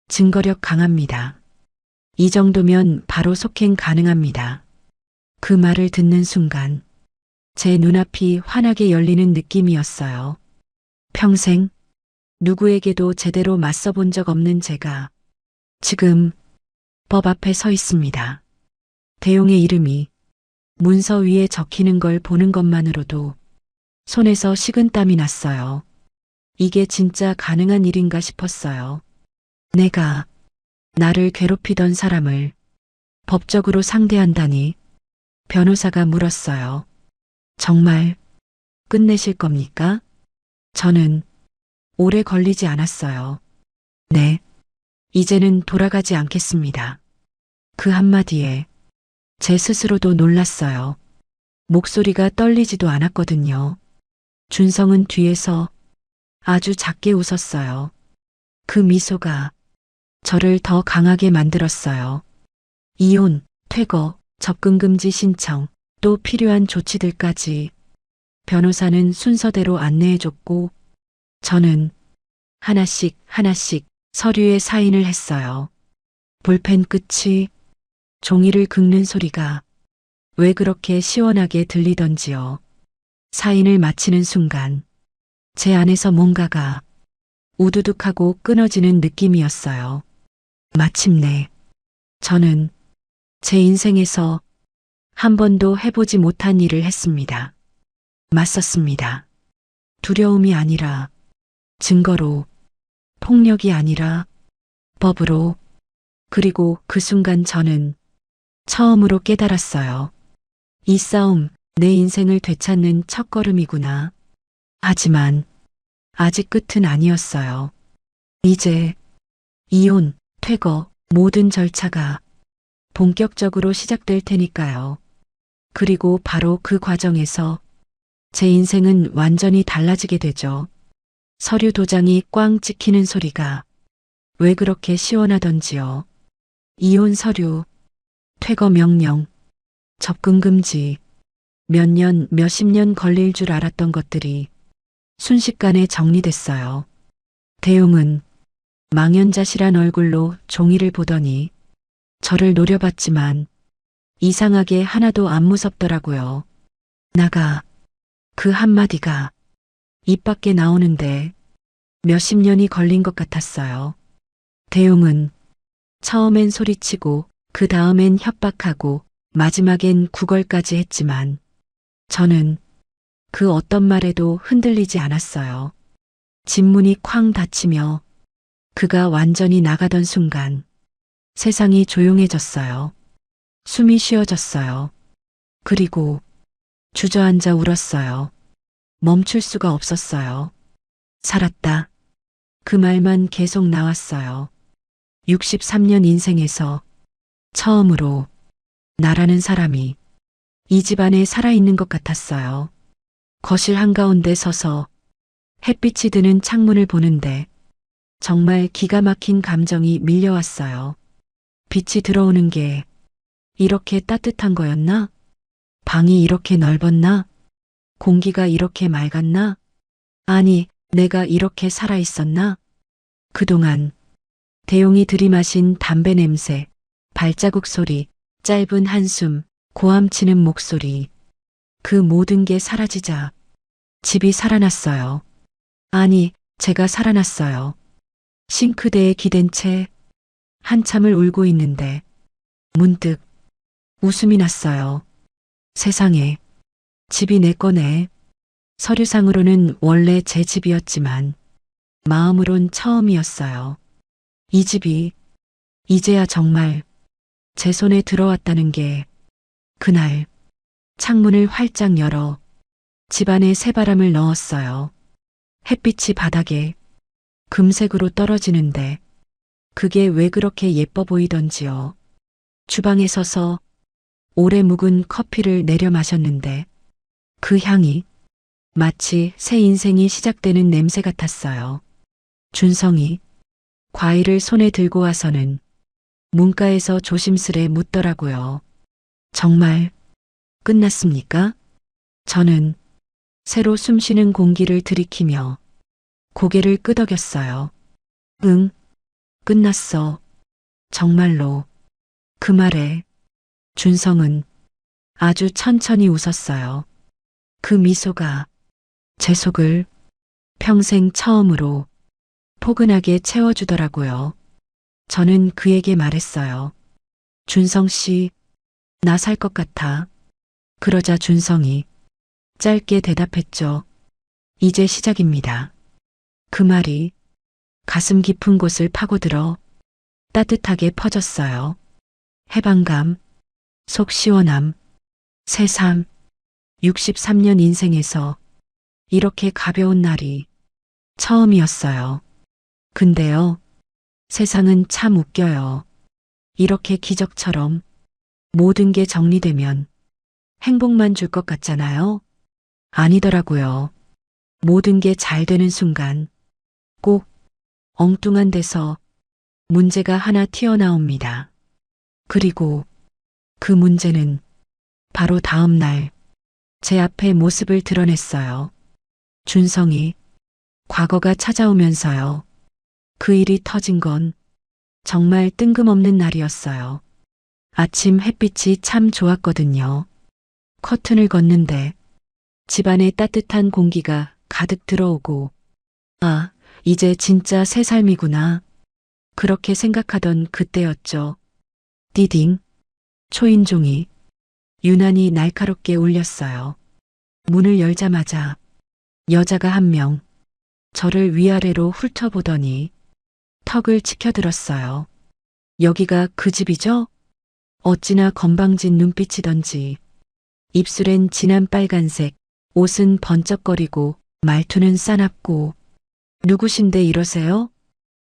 증거력 강합니다. 이 정도면 바로 속행 가능합니다. 그 말을 듣는 순간 제 눈앞이 환하게 열리는 느낌이었어요. 평생 누구에게도 제대로 맞서 본 적 없는 제가 지금 법 앞에 서 있습니다. 대용의 이름이 문서 위에 적히는 걸 보는 것만으로도 손에서 식은땀이 났어요. 이게 진짜 가능한 일인가 싶었어요. 내가 나를 괴롭히던 사람을 법적으로 상대한다니. 변호사가 물었어요. 정말 끝내실 겁니까? 저는 오래 걸리지 않았어요. 네, 이제는 돌아가지 않겠습니다. 그 한마디에 제 스스로도 놀랐어요. 목소리가 떨리지도 않았거든요. 준성은 뒤에서 아주 작게 웃었어요. 그 미소가 저를 더 강하게 만들었어요. 이혼, 퇴거, 접근금지 신청, 또 필요한 조치들까지 변호사는 순서대로 안내해줬고 저는 하나씩 하나씩 서류에 사인을 했어요. 볼펜 끝이 종이를 긁는 소리가 왜 그렇게 시원하게 들리던지요. 사인을 마치는 순간 제 안에서 뭔가가 우두둑하고 끊어지는 느낌이었어요. 마침내 저는 제 인생에서 한 번도 해보지 못한 일을 했습니다. 맞섰습니다. 두려움이 아니라 증거로, 폭력이 아니라 법으로. 그리고 그 순간 저는 처음으로 깨달았어요. 이 싸움 내 인생을 되찾는 첫걸음이구나. 하지만 아직 끝은 아니었어요. 이제 이혼, 퇴거, 모든 절차가 본격적으로 시작될 테니까요. 그리고 바로 그 과정에서 제 인생은 완전히 달라지게 되죠. 서류 도장이 꽝 찍히는 소리가 왜 그렇게 시원하던지요. 이혼 서류, 퇴거 명령, 접근 금지, 몇 년, 몇십 년 걸릴 줄 알았던 것들이 순식간에 정리됐어요. 대웅은 망연자실한 얼굴로 종이를 보더니 저를 노려봤지만 이상하게 하나도 안 무섭더라고요. 나가, 그 한마디가 입 밖에 나오는데 몇십 년이 걸린 것 같았어요. 대웅은 처음엔 소리치고 그 다음엔 협박하고 마지막엔 구걸까지 했지만 저는 그 어떤 말에도 흔들리지 않았어요. 집문이 쾅 닫히며 그가 완전히 나가던 순간 세상이 조용해졌어요. 숨이 쉬어졌어요. 그리고 주저앉아 울었어요. 멈출 수가 없었어요. 살았다. 그 말만 계속 나왔어요. 63년 인생에서 처음으로 나라는 사람이 이 집안에 살아있는 것 같았어요. 거실 한가운데 서서 햇빛이 드는 창문을 보는데 정말 기가 막힌 감정이 밀려왔어요. 빛이 들어오는 게 이렇게 따뜻한 거였나? 방이 이렇게 넓었나? 공기가 이렇게 맑았나? 아니, 내가 이렇게 살아있었나? 그동안 대용이 들이마신 담배 냄새, 발자국 소리, 짧은 한숨, 고함치는 목소리, 그 모든 게 사라지자 집이 살아났어요. 아니, 제가 살아났어요. 싱크대에 기댄 채 한참을 울고 있는데 문득 웃음이 났어요. 세상에, 집이 내 거네. 서류상으로는 원래 제 집이었지만 마음으론 처음이었어요. 이 집이 이제야 정말 제 손에 들어왔다는 게 그날 창문을 활짝 열어 집안에 새바람을 넣었어요. 햇빛이 바닥에 금색으로 떨어지는데 그게 왜 그렇게 예뻐 보이던지요. 주방에 서서 오래 묵은 커피를 내려 마셨는데 그 향이 마치 새 인생이 시작되는 냄새 같았어요. 준성이 과일을 손에 들고 와서는 문가에서 조심스레 묻더라고요. 정말 끝났습니까? 저는 새로 숨쉬는 공기를 들이키며 고개를 끄덕였어요. 응, 끝났어. 정말로. 그 말에 준성은 아주 천천히 웃었어요. 그 미소가 제 속을 평생 처음으로 포근하게 채워주더라고요. 저는 그에게 말했어요. 준성 씨, 나 살 것 같아. 그러자 준성이 짧게 대답했죠. 이제 시작입니다. 그 말이 가슴 깊은 곳을 파고들어 따뜻하게 퍼졌어요. 해방감, 속 시원함, 새삼, 63년 인생에서 이렇게 가벼운 날이 처음이었어요. 근데요, 세상은 참 웃겨요. 이렇게 기적처럼 모든 게 정리되면 행복만 줄 것 같잖아요. 아니더라고요. 모든 게 잘 되는 순간 꼭 엉뚱한 데서 문제가 하나 튀어나옵니다. 그리고 그 문제는 바로 다음 날 제 앞에 모습을 드러냈어요. 준성이 과거가 찾아오면서요. 그 일이 터진 건 정말 뜬금없는 날이었어요. 아침 햇빛이 참 좋았거든요. 커튼을 걷는데 집안에 따뜻한 공기가 가득 들어오고 아, 이제 진짜 새 삶이구나. 그렇게 생각하던 그때였죠. 띠딩, 초인종이 유난히 날카롭게 울렸어요. 문을 열자마자 여자가 한 명 저를 위아래로 훑어보더니 턱을 치켜들었어요. 여기가 그 집이죠? 어찌나 건방진 눈빛이던지 입술엔 진한 빨간색, 옷은 번쩍거리고 말투는 싸납고 누구신데 이러세요?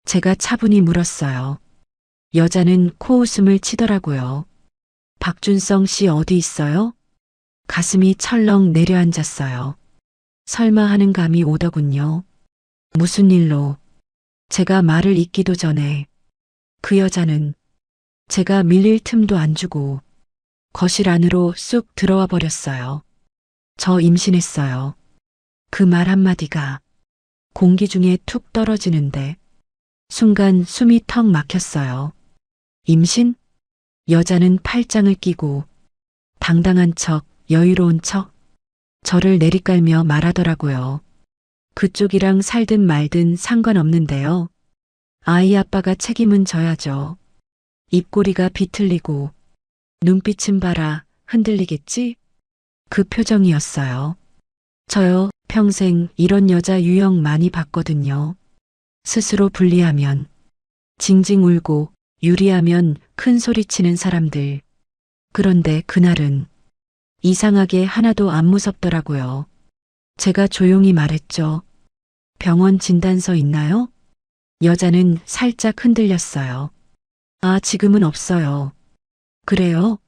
제가 차분히 물었어요. 여자는 코웃음을 치더라고요. 박준성 씨 어디 있어요? 가슴이 철렁 내려앉았어요. 설마 하는 감이 오더군요. 무슨 일로? 제가 말을 잇기도 전에 그 여자는 제가 밀릴 틈도 안 주고 거실 안으로 쑥 들어와 버렸어요. 저 임신했어요. 그 말 한마디가 공기 중에 툭 떨어지는데 순간 숨이 턱 막혔어요. 임신? 여자는 팔짱을 끼고 당당한 척, 여유로운 척 저를 내리깔며 말하더라고요. 그쪽이랑 살든 말든 상관없는데요. 아이 아빠가 책임은 져야죠. 입꼬리가 비틀리고 눈빛은 봐라 흔들리겠지? 그 표정이었어요. 저요 평생 이런 여자 유형 많이 봤거든요. 스스로 불리하면 징징 울고 유리하면 큰 소리 치는 사람들. 그런데 그날은 이상하게 하나도 안 무섭더라고요. 제가 조용히 말했죠. 병원 진단서 있나요? 여자는 살짝 흔들렸어요. 아, 지금은 없어요. 그래요?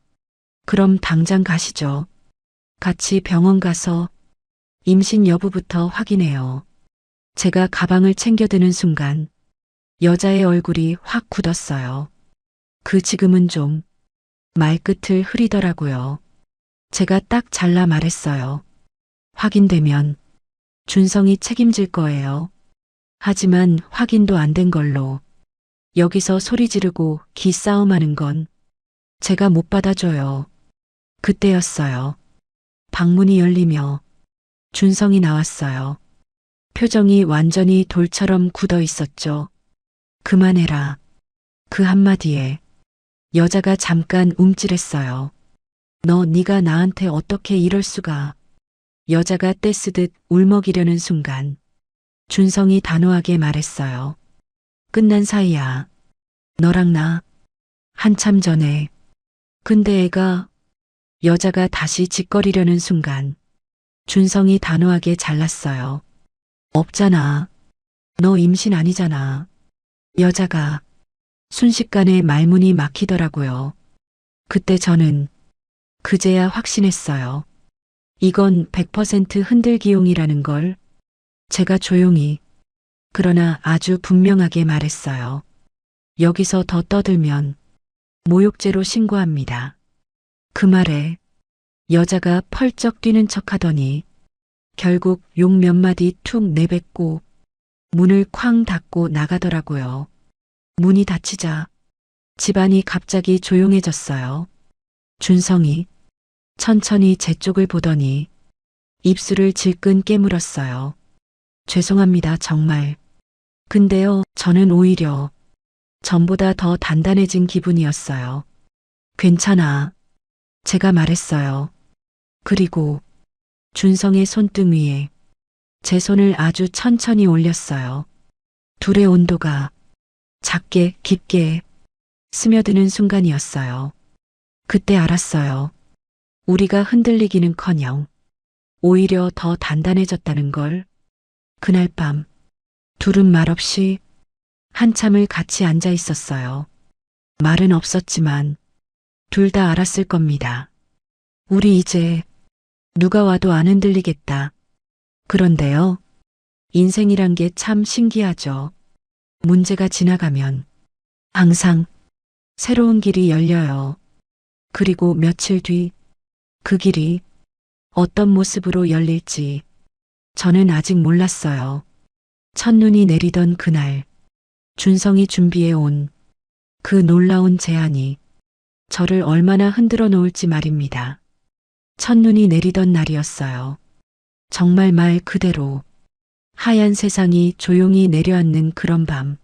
그럼 당장 가시죠. 같이 병원 가서 임신 여부부터 확인해요. 제가 가방을 챙겨드는 순간 여자의 얼굴이 확 굳었어요. 그 지금은 좀 말끝을 흐리더라고요. 제가 딱 잘라 말했어요. 확인되면 준성이 책임질 거예요. 하지만 확인도 안 된 걸로 여기서 소리 지르고 기싸움하는 건 제가 못 받아줘요. 그때였어요. 방문이 열리며 준성이 나왔어요. 표정이 완전히 돌처럼 굳어 있었죠. 그만해라. 그 한마디에 여자가 잠깐 움찔했어요. 네가 나한테 어떻게 이럴 수가. 여자가 떼쓰듯 울먹이려는 순간 준성이 단호하게 말했어요. 끝난 사이야. 너랑 나 한참 전에. 근데 애가 여자가 다시 짓거리려는 순간 준성이 단호하게 잘랐어요. 없잖아. 너 임신 아니잖아. 여자가 순식간에 말문이 막히더라고요. 그때 저는 그제야 확신했어요. 이건 100% 흔들기용이라는 걸. 제가 조용히 그러나 아주 분명하게 말했어요. 여기서 더 떠들면 모욕죄로 신고합니다. 그 말에 여자가 펄쩍 뛰는 척하더니 결국 욕 몇 마디 툭 내뱉고 문을 쾅 닫고 나가더라고요. 문이 닫히자 집안이 갑자기 조용해졌어요. 준성이 천천히 제 쪽을 보더니 입술을 질끈 깨물었어요. 죄송합니다, 정말. 근데요, 저는 오히려 전보다 더 단단해진 기분이었어요. 괜찮아. 제가 말했어요. 그리고 준성의 손등 위에 제 손을 아주 천천히 올렸어요. 둘의 온도가 작게 깊게 스며드는 순간이었어요. 그때 알았어요. 우리가 흔들리기는커녕 오히려 더 단단해졌다는 걸. 그날 밤 둘은 말없이 한참을 같이 앉아 있었어요. 말은 없었지만 둘 다 알았을 겁니다. 우리 이제 누가 와도 안 흔들리겠다. 그런데요. 인생이란 게 참 신기하죠. 문제가 지나가면 항상 새로운 길이 열려요. 그리고 며칠 뒤 그 길이 어떤 모습으로 열릴지 저는 아직 몰랐어요. 첫눈이 내리던 그날 준성이 준비해 온 그 놀라운 제안이 저를 얼마나 흔들어 놓을지 말입니다. 첫눈이 내리던 날이었어요. 정말 말 그대로 하얀 세상이 조용히 내려앉는 그런 밤.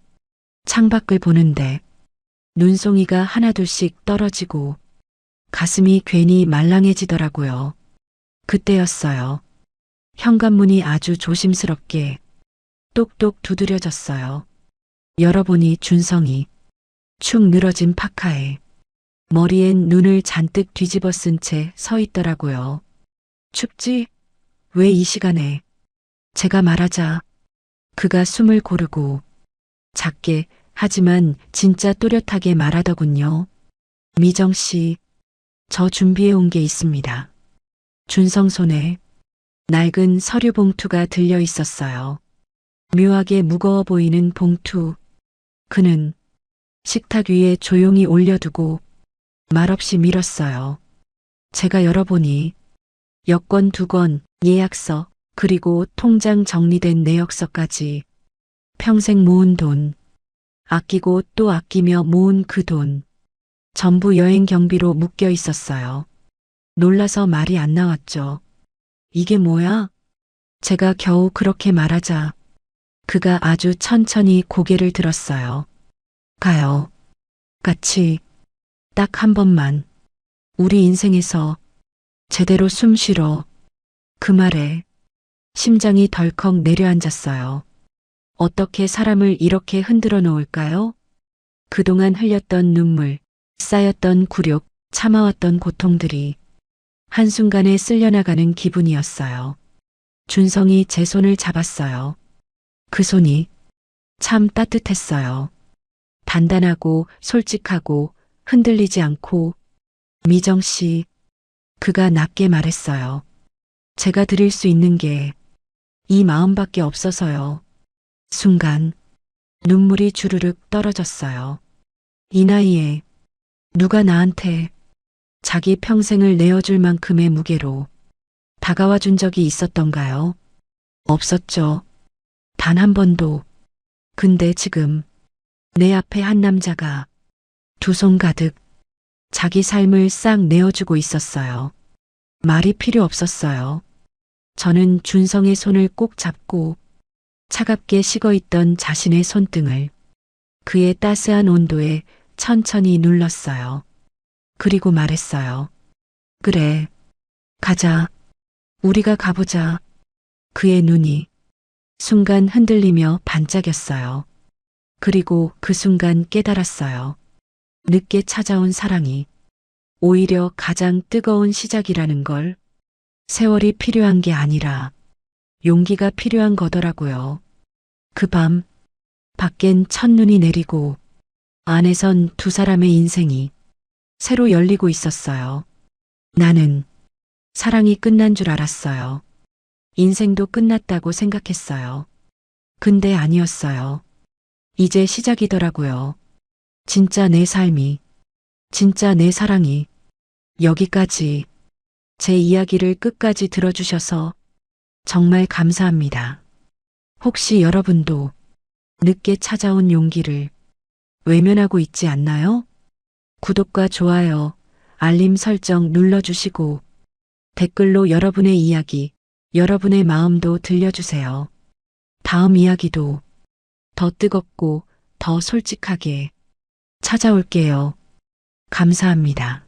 창밖을 보는데 눈송이가 하나둘씩 떨어지고 가슴이 괜히 말랑해지더라고요. 그때였어요. 현관문이 아주 조심스럽게 똑똑 두드려졌어요. 열어보니 준성이 축 늘어진 파카에 머리엔 눈을 잔뜩 뒤집어 쓴 채 서 있더라고요. 춥지? 왜 이 시간에? 제가 말하자 그가 숨을 고르고 작게 하지만 진짜 또렷하게 말하더군요. 미정 씨, 저 준비해 온 게 있습니다. 준성 손에 낡은 서류 봉투가 들려 있었어요. 묘하게 무거워 보이는 봉투. 그는 식탁 위에 조용히 올려두고 말없이 밀었어요. 제가 열어보니 여권 2권, 예약서, 그리고 통장 정리된 내역서까지 평생 모은 돈, 아끼고 또 아끼며 모은 그 돈, 전부 여행 경비로 묶여 있었어요. 놀라서 말이 안 나왔죠. 이게 뭐야? 제가 겨우 그렇게 말하자 그가 아주 천천히 고개를 들었어요. 가요. 같이 딱 한 번만 우리 인생에서 제대로 숨 쉬러. 그 말에 심장이 덜컥 내려앉았어요. 어떻게 사람을 이렇게 흔들어 놓을까요? 그동안 흘렸던 눈물, 쌓였던 굴욕, 참아왔던 고통들이 한순간에 쓸려나가는 기분이었어요. 준성이 제 손을 잡았어요. 그 손이 참 따뜻했어요. 단단하고 솔직하고 흔들리지 않고. 미정 씨, 그가 낮게 말했어요. 제가 드릴 수 있는 게 이 마음밖에 없어서요. 순간 눈물이 주르륵 떨어졌어요. 이 나이에 누가 나한테 자기 평생을 내어줄 만큼의 무게로 다가와 준 적이 있었던가요? 없었죠. 단 한 번도. 근데 지금 내 앞에 한 남자가 2손 가득 자기 삶을 싹 내어주고 있었어요. 말이 필요 없었어요. 저는 준성의 손을 꼭 잡고 차갑게 식어있던 자신의 손등을 그의 따스한 온도에 천천히 눌렀어요. 그리고 말했어요. 그래, 가자. 우리가 가보자. 그의 눈이 순간 흔들리며 반짝였어요. 그리고 그 순간 깨달았어요. 늦게 찾아온 사랑이 오히려 가장 뜨거운 시작이라는 걸. 세월이 필요한 게 아니라 용기가 필요한 거더라고요. 그 밤, 밖엔 첫눈이 내리고 안에선 2사람의 인생이 새로 열리고 있었어요. 나는 사랑이 끝난 줄 알았어요. 인생도 끝났다고 생각했어요. 근데 아니었어요. 이제 시작이더라고요. 진짜 내 삶이, 진짜 내 사랑이. 여기까지 제 이야기를 끝까지 들어주셔서 정말 감사합니다. 혹시 여러분도 늦게 찾아온 용기를 외면하고 있지 않나요? 구독과 좋아요, 알림 설정 눌러주시고 댓글로 여러분의 이야기, 여러분의 마음도 들려주세요. 다음 이야기도 더 뜨겁고 더 솔직하게 찾아올게요. 감사합니다.